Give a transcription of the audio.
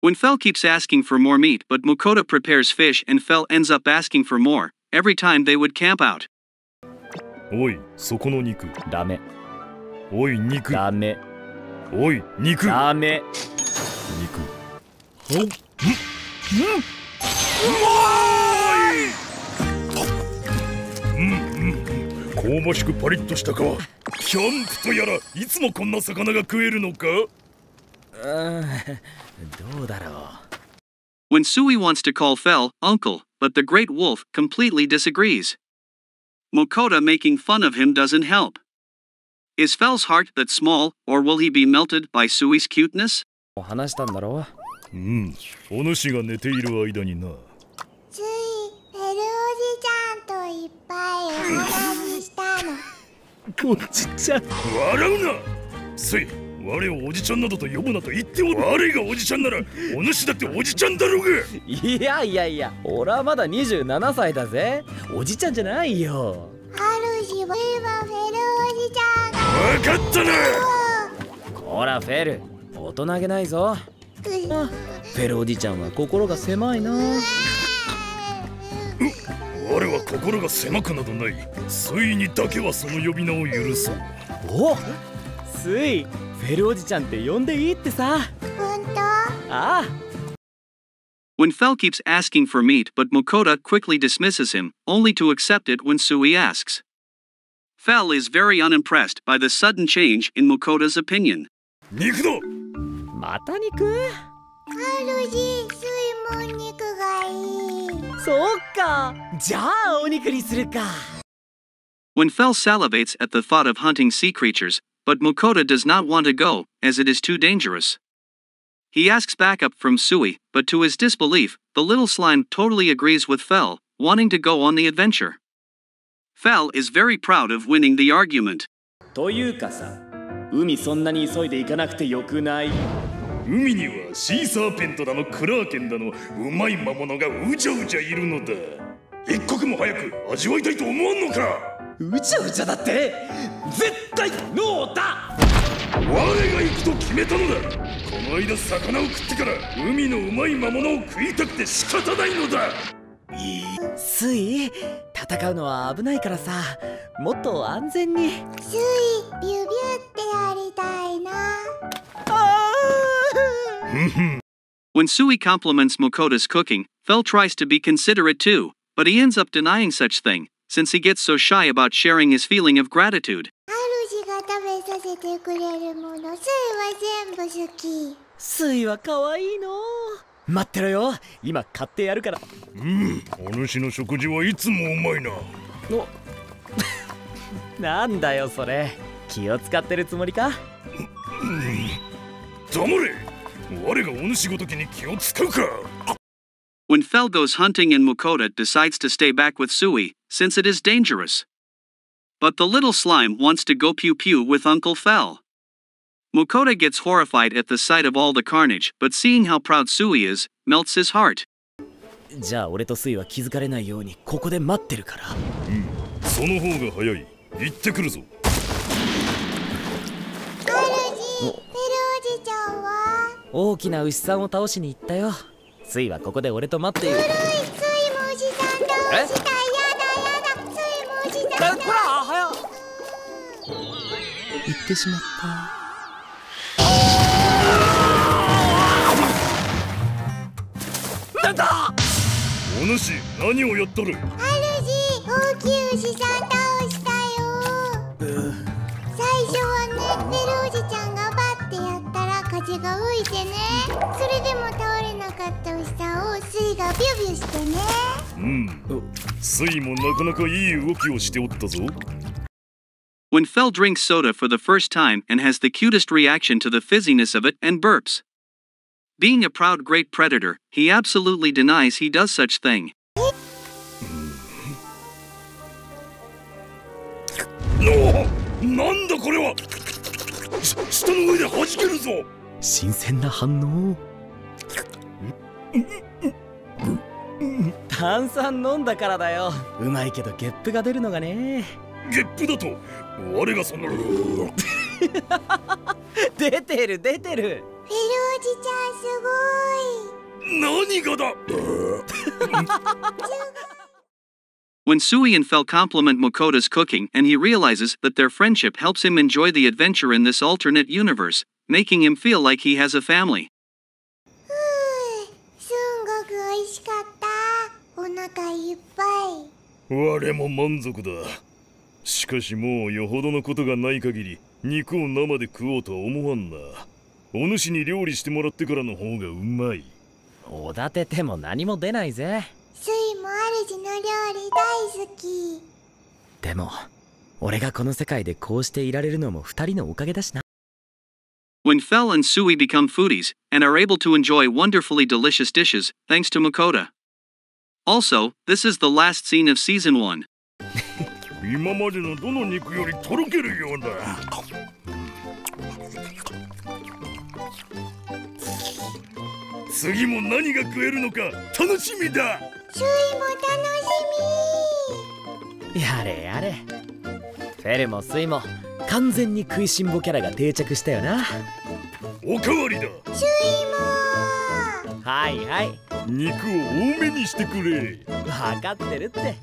When Fell keeps asking for more meat but Makoto prepares fish and Fell ends up asking for more, every time they would camp out. おい、そこの肉。ダメ。おい、肉。ダメ。おい、肉。ダメ。肉。おっ。香ばしくパリッとした皮。キャンプとやら、いつもこんな魚が食えるのか？どうだろう。When Sui wants to call Fell uncle, but the great wolf completely disagrees. Makoto making fun of him doesn't help. Is Fell's heart that small, or will he be melted by Sui's cuteness? 話したんだろう。お主が寝ている間にな。ついフェルおじちゃんといっぱいお話ししたの。おじちゃん。笑うな。つい。我をおじちゃんなどと呼ぶなと言っておる。我がおじちゃんならお主だっておじちゃんだろうが。いやいやいや、俺はまだ27歳だぜ。おじちゃんじゃないよ。主は今フェルおじちゃんが。分かったな。こらフェル、大人げないぞ。フェルおじちゃんは心が狭いな。我は心が狭くなどない。ついにだけはその呼び名を許そう。お、ついフェルおじちゃんって呼んでいいってさ。本当？ああ。When Fell keeps asking for meat but Makoto quickly dismisses him, only to accept it when Sui asks. Fell is very unimpressed by the sudden change in Makoto's opinion. 肉だ。また肉？主、スイも肉がいい。そうか。じゃあお肉にするか。When Fell salivates at the thought of hunting sea creatures, but Makoto does not want to go, as it is too dangerous. He asks backup from Sui, but to his disbelief, the little slime totally agrees with Fell, wanting to go on the adventure. Fell is very proud of winning the argument. というかさ、海そんなに急いで行かなくてよくない？海にはシーサーペントだのクラーケンだのうまい魔物がうじゃうじゃいるのだ。一刻も早く味わいたいと思わんのか？うじゃうじゃだって？絶対ノーだ！我が行くと決めたのだ。この間魚を食ってから海のうまい魔物を食いたくて仕方ないのだ。スイ、戦うのは危ないからさ、もっと安全に。スイ、ビュビュってやりたいな。When Sui compliments Makoto's cooking, Fell tries to be considerate too, but he ends up denying such thing, since he gets so shy about sharing his feeling of gratitude. 主が食べさせてくれるもの、スイは全部好き。スイは可愛いの。待ってろよ、今買ってやるから。お主の食事はいつもうまいな。おなんだよそれ、気を使ってるつもりか？黙れ、我がお主ごときに気を使うか。When Fell goes hunting and Makoto decides to stay back with Sui, since it is dangerous. But the little slime wants to go pew-pew with Uncle Fell. Makoto gets horrified at the sight of all the carnage, but seeing how proud Sui is, melts his heart. じゃあ俺とスイは気づかれないようにここで待ってるから。その方が早い。行ってくるぞ。主、フェルおじちゃんは？大きな牛さんを倒しに行ったよ。スイはここで俺と待っている。古い、スイもおじさん倒した。やだやだ、スイもおじさん倒した。ほら早っ。行ってしまった。なんだ！お主、何をやっとる？主、大きい牛さん倒したよ。最初はね、フェルおじちゃんがバッてやったら風が吹いてね。それでも倒れなかった牛さんをスイがビュビュしてね。スイもなかなかいい動きをしておったぞ。When Fell drinks soda for the first time and has the cutest reaction to the fizziness of it and burps. Being a proud great predator, he absolutely denies he does such thing. なんだこれは！舌の上で弾けるぞ！新鮮な反応。炭酸飲んだからだよ。うまいけどゲップが出るのがね。ゲップだと我がその出てる出てる。フェルおじちゃんすごい。何がだ。 When Sui and Fel compliment Makota's cooking and he realizes that their friendship helps him enjoy the adventure in this alternate universe, making him feel like he has a family. すんごく美味しかった。お腹いっぱい。我も満足だ。しかしもうよほどのことがない限り肉を生で食おうとは思わんな。お主に料理してもらってからの方がうまい。おだてても何も出ないぜ。スイも主の料理大好き。でも俺がこの世界でこうしていられるのも二人のおかげだしな。When Fel and Sui become foodies and are able to enjoy wonderfully delicious dishes thanks to Makota. Also, this is the last scene of season 1. 今までのどの肉よりとろけるようだ。次も何が食えるのか楽しみだ。スイも楽しみ。やれやれ。フェルもスイも完全に食いしん坊キャラが定着したよな。おかわりだ。スイも。はいはい。肉を多めにしてくれ。分かってるって。